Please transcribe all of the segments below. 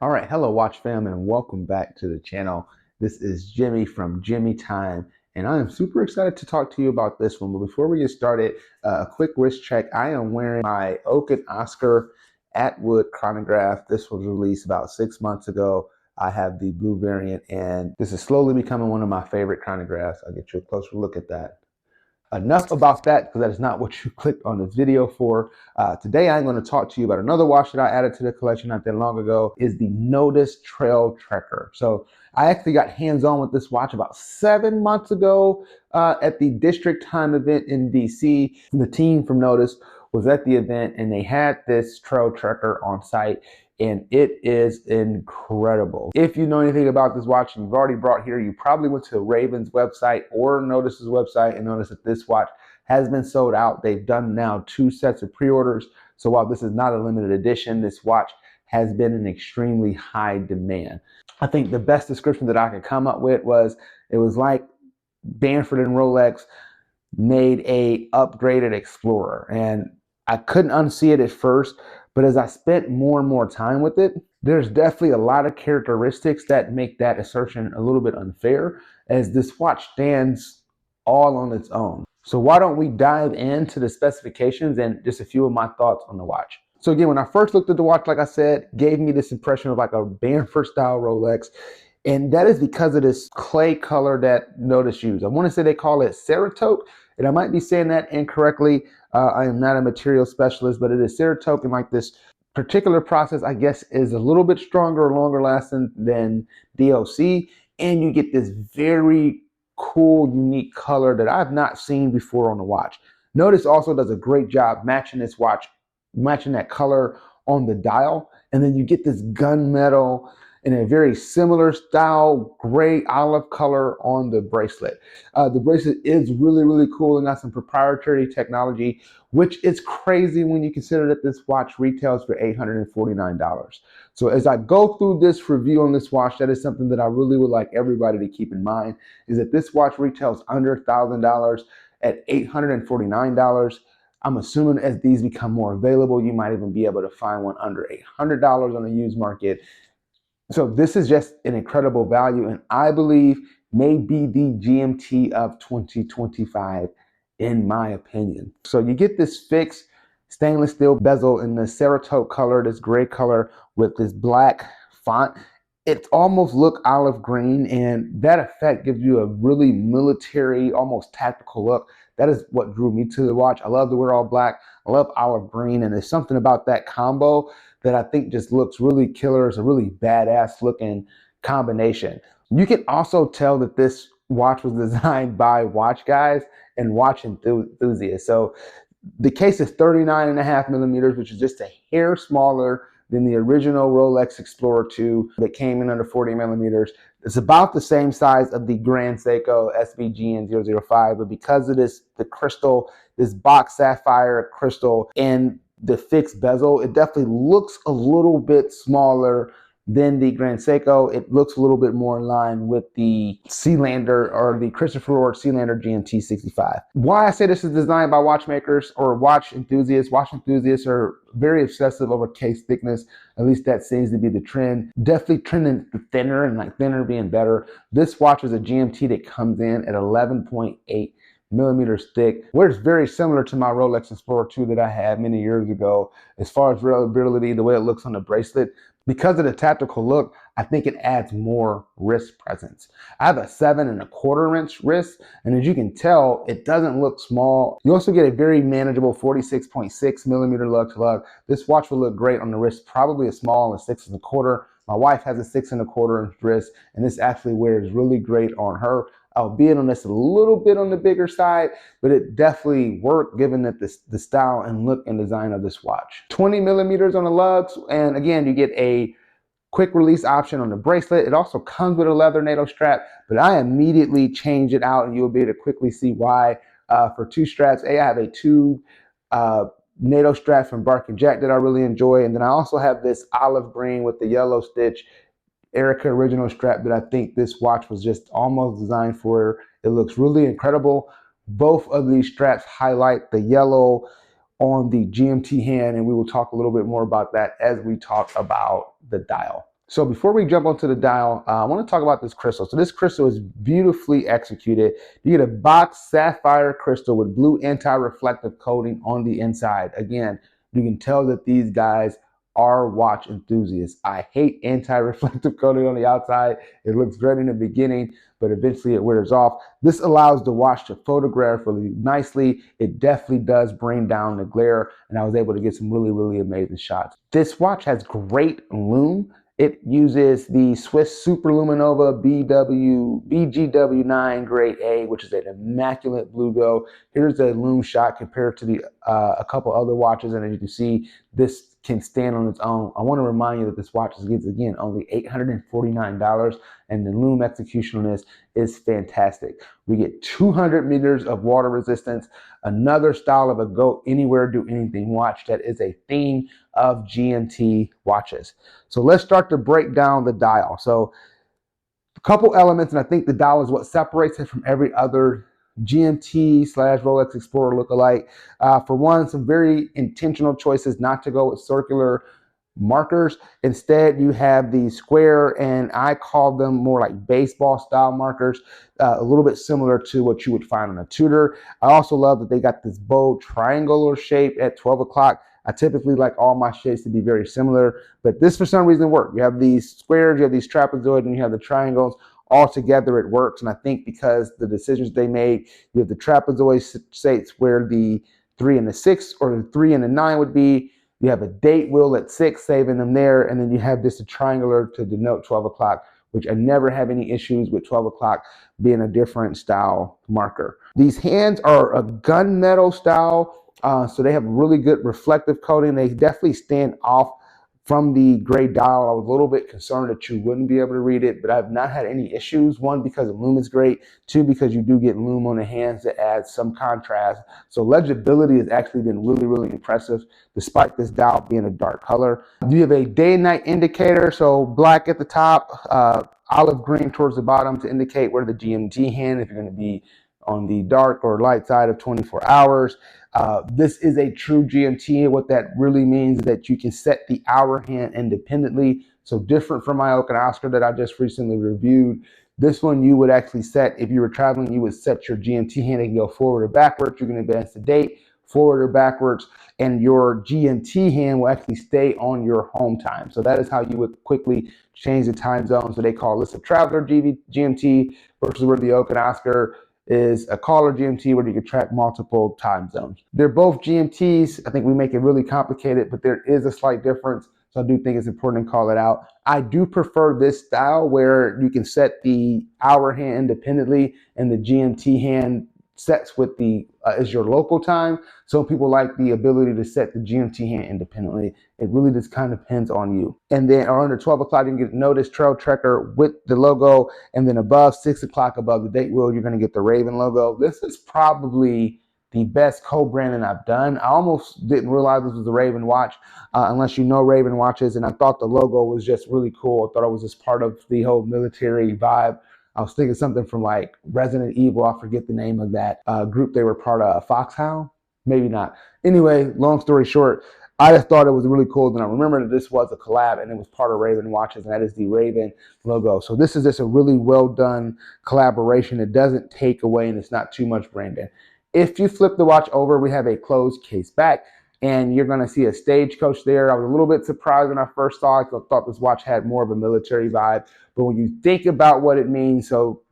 All right, hello watch fam and welcome back to the channel. This is Jimmy from Jimmy Time and I am super excited to talk to you about this one. But before we get started, a quick wrist check. I am wearing my Oak and Oscar Atwood chronograph. This was released about 6 months ago. I have the blue variant and this is slowly becoming one of my favorite chronographs. I'll get you a closer look at that. Enough about that, because that is not what you clicked on this video for. Today I'm going to talk to you about another watch that I added to the collection not that long ago, is the Nodus TrailTrekker. So I actually got hands-on with this watch about 7 months ago at the District Time event in DC. The team from Nodus was at the event and they had this TrailTrekker on site, and it is incredible. If you know anything about this watch and you've already brought here, you probably went to Raven's website or Nodus's website and noticed that this watch has been sold out. They've done now 2 sets of pre-orders. So while this is not a limited edition, this watch has been in extremely high demand. I think the best description that I could come up with was, it was like Bamford and Rolex made a upgraded Explorer. And I couldn't unsee it at first, but as I spent more and more time with it, there's definitely a lot of characteristics that make that assertion a little bit unfair, as this watch stands all on its own. So why don't we dive into the specifications and just a few of my thoughts on the watch. So again, when I first looked at the watch, like I said, gave me this impression of like a Bamford style Rolex. And that is because of this clay color that Nodus used. I want to say they call it Seratope, and I might be saying that incorrectly. I am not a material specialist, but it is Seratope, and like this particular process, I guess, is a little bit stronger, longer lasting than DOC, and you get this very cool, unique color that I've not seen before on the watch. Nodus also does a great job matching this watch, matching that color on the dial, and then you get this gunmetal in a very similar style, gray olive color on the bracelet. The bracelet is really, really cool and got some proprietary technology, which is crazy when you consider that this watch retails for $849. So as I go through this review on this watch, that is something that I really would like everybody to keep in mind, is that this watch retails under $1,000 at $849. I'm assuming as these become more available, you might even be able to find one under $800 on the used market. So this is just an incredible value, and I believe may be the GMT of 2025, in my opinion. So you get this fixed stainless steel bezel in the Seratope color, this gray color with this black font. It almost look olive green, and that effect gives you a really military, almost tactical look. That is what drew me to the watch. I love to wear all black. I love olive green, and there's something about that combo that I think just looks really killer. It's a really badass looking combination. You can also tell that this watch was designed by watch guys and watch enthusiasts. So the case is 39.5 millimeters, which is just a hair smaller than the original Rolex Explorer 2 that came in under 40 millimeters. It's about the same size of the Grand Seiko SVGN 005, but because of this, the crystal, this box sapphire crystal, and the fixed bezel, it definitely looks a little bit smaller than the Grand Seiko. It looks a little bit more in line with the Sealander, or the Christopher Lord Sealander GMT 65. Why I say this is designed by watchmakers or watch enthusiasts. Watch enthusiasts are very obsessive over case thickness. At least that seems to be the trend. Definitely trending thinner, and like thinner being better. This watch is a GMT that comes in at 11.8 millimeters thick, where it's very similar to my Rolex Explorer 2 that I had many years ago. As far as reliability, the way it looks on the bracelet, because of the tactical look, I think it adds more wrist presence. I have a 7.25 inch wrist, and as you can tell, it doesn't look small. You also get a very manageable 46.6 millimeter lug to lug. This watch will look great on the wrist, probably a small, a 6.25. My wife has a 6.25 inch wrist, and this actually wears really great on her, albeit on this a little bit on the bigger side, but it definitely worked given that the style and look and design of this watch. 20 millimeters on the lugs, and again, you get a quick release option on the bracelet. It also comes with a leather NATO strap, but I immediately changed it out, and you'll be able to quickly see why. For 2 straps, I have a 2 NATO strap from Bark and Jack that I really enjoy, and then I also have this olive green with the yellow stitch Erica original strap that I think this watch was just almost designed for. It looks really incredible. Both of these straps highlight the yellow on the GMT hand, and we will talk a little bit more about that as we talk about the dial. So before we jump onto the dial, I want to talk about this crystal. So this crystal is beautifully executed. You get a boxed sapphire crystal with blue anti-reflective coating on the inside. Again, you can tell that these guys are watch enthusiasts. I hate anti-reflective coating on the outside. It looks great in the beginning, but eventually it wears off. This allows the watch to photograph really nicely. It definitely does bring down the glare, and I was able to get some really, really amazing shots. This watch has great lume. It uses the Swiss Super-LumiNova BGW9 grade A, which is an immaculate blue go. Here's a lume shot compared to a couple other watches, and as you can see, this can stand on its own. I want to remind you that this watch is, again, only $849, and the lume execution on this is fantastic. We get 200 meters of water resistance, another style of a go anywhere, do anything watch that is a theme of GMT watches. So let's start to break down the dial. So a couple elements, and I think the dial is what separates it from every other GMT / Rolex Explorer lookalike. For one, some very intentional choices not to go with circular markers. Instead, you have the square, and I call them more like baseball style markers, a little bit similar to what you would find on a Tudor. I also love that they got this bold triangular shape at 12 o'clock. I typically like all my shapes to be very similar, but this for some reason worked. You have these squares, you have these trapezoids, and you have the triangles. All together it works, and I think because the decisions they made, you have the trapezoid shapes where the 3 and the 6 or the 3 and the 9 would be. You have a date wheel at 6, saving them there, and then you have this triangular to denote 12 o'clock, which I never have any issues with 12 o'clock being a different style marker. These hands are a gunmetal style, so they have really good reflective coating. They definitely stand off from the gray dial. I was a little bit concerned that you wouldn't be able to read it, but I've not had any issues. One, because the lume is great. Two, because you do get lume on the hands that adds some contrast. So legibility has actually been really, really impressive, despite this dial being a dark color. You have a day and night indicator, so black at the top, olive green towards the bottom to indicate where the GMT hand, if you're going to be on the dark or light side of 24 hours. This is a true GMT. What that really means is that you can set the hour hand independently. So different from my Myota Oscar that I just recently reviewed. This one you would actually set, if you were traveling, you would set your GMT hand and go forward or backwards. You can advance the date, forward or backwards, and your GMT hand will actually stay on your home time. So that is how you would quickly change the time zone. So they call this a traveler GMT versus where the Myota Oscar is a caller GMT where you can track multiple time zones. They're both GMTs. I think we make it really complicated, but there is a slight difference. So I do think it's important to call it out. I do prefer this style where you can set the hour hand independently and the GMT hand sets with the is your local time. Some people like the ability to set the GMT hand independently. It really just kind of depends on you. And then under 12 o'clock, you can get Nodus TrailTrekker with the logo, and then above 6 o'clock above the date wheel, you're going to get the Raven logo. This is probably the best co-branding I've done. I almost didn't realize this was a Raven watch unless you know Raven watches, and I thought the logo was just really cool. I thought it was just part of the whole military vibe. I was thinking something from like Resident Evil. I forget the name of that group they were part of. Foxhound? Maybe not. Anyway, long story short, I just thought it was really cool. Then I remember that this was a collab and it was part of Raven watches, and that is the Raven logo. So this is just a really well done collaboration. It doesn't take away and it's not too much branding. If you flip the watch over, we have a closed case back, and you're going to see a Stagecoach there. I was a little bit surprised when I first saw it. I thought this watch had more of a military vibe. But when you think about what it means, so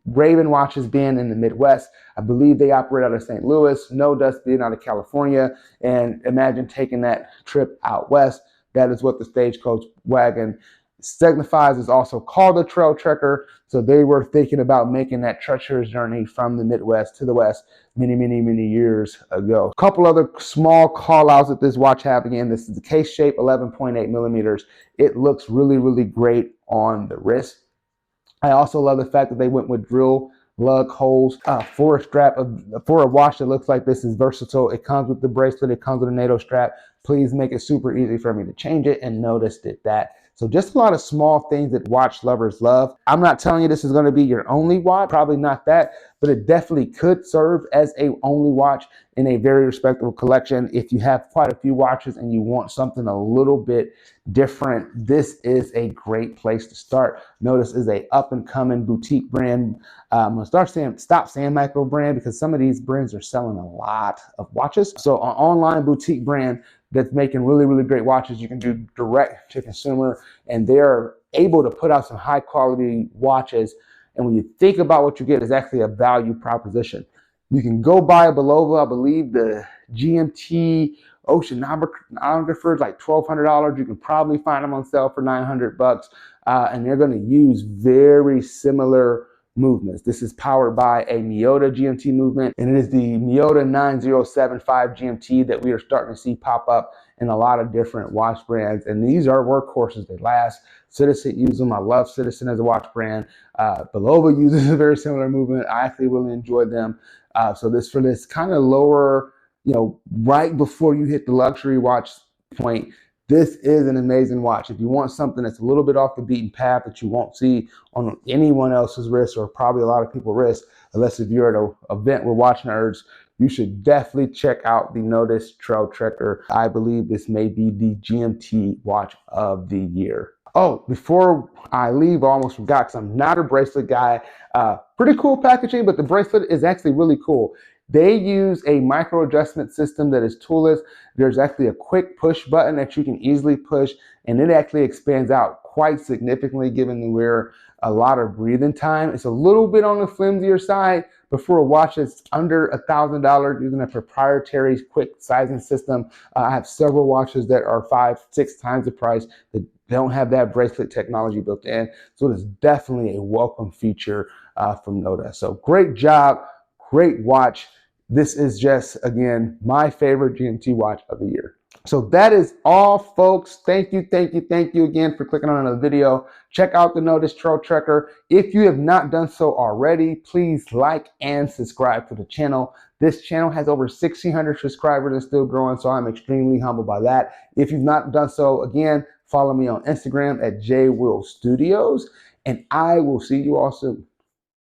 Raven watches being in the Midwest, I believe they operate out of St. Louis, Nodus being out of California, and imagine taking that trip out west. That is what the Stagecoach wagon signifies. Is also called a TrailTrekker. So they were thinking about making that treacherous journey from the Midwest to the West many, many, many years ago. A couple other small call outs that this watch have. Again, this is the case shape, 11.8 millimeters. It looks really, really great on the wrist. I also love the fact that they went with drill lug holes for a strap for a watch that looks like this. Is versatile. It comes with the bracelet. It comes with a NATO strap. Please make it super easy for me to change it, and Nodus did that. So just a lot of small things that watch lovers love. I'm not telling you this is going to be your only watch, probably not that, but it definitely could serve as a only watch in a very respectable collection. If you have quite a few watches and you want something a little bit different, this is a great place to start. Nodus is a up and coming boutique brand. I'm gonna stop saying micro brand, because some of these brands are selling a lot of watches. So an online boutique brand that's making really, really great watches. You can do direct to consumer, and they're able to put out some high quality watches. And when you think about what you get, is actually a value proposition. You can go buy a Belova, I believe the GMT oceanographer is like $1,200. You can probably find them on sale for $900, and they're going to use very similar movements. This is powered by a Myota GMT movement, and it is the Myota 9075 GMT that we are starting to see pop up in a lot of different watch brands. And these are workhorses. They last. Citizen uses them. I love Citizen as a watch brand. Belova uses a very similar movement. I actually really enjoy them. So for this kind of lower, right before you hit the luxury watch point, this is an amazing watch. If you want something that's a little bit off the beaten path that you won't see on anyone else's wrist, or probably a lot of people's wrists, unless if you're at an event with watch nerds, you should definitely check out the Nodus TrailTrekker. I believe this may be the GMT watch of the year. Oh, before I leave, I almost forgot, because I'm not a bracelet guy. Pretty cool packaging, but the bracelet is actually really cool. They use a micro adjustment system that is toolless. There's actually a quick push button that you can easily push, and it actually expands out quite significantly, giving the wearer a lot of breathing time. It's a little bit on the flimsier side, but for a watch that's under $1,000, using a proprietary quick sizing system. I have several watches that are 5-6 times the price that don't have that bracelet technology built in. So it is definitely a welcome feature from Nodus. So great job, great watch. This is just, again, my favorite GMT watch of the year. So that is all, folks. Thank you again for clicking on another video. Check out the Nodus TrailTrekker. If you have not done so already, please like and subscribe to the channel. This channel has over 1,600 subscribers and still growing, so I'm extremely humbled by that. If you've not done so, again, follow me on Instagram at JWillStudios, and I will see you all soon.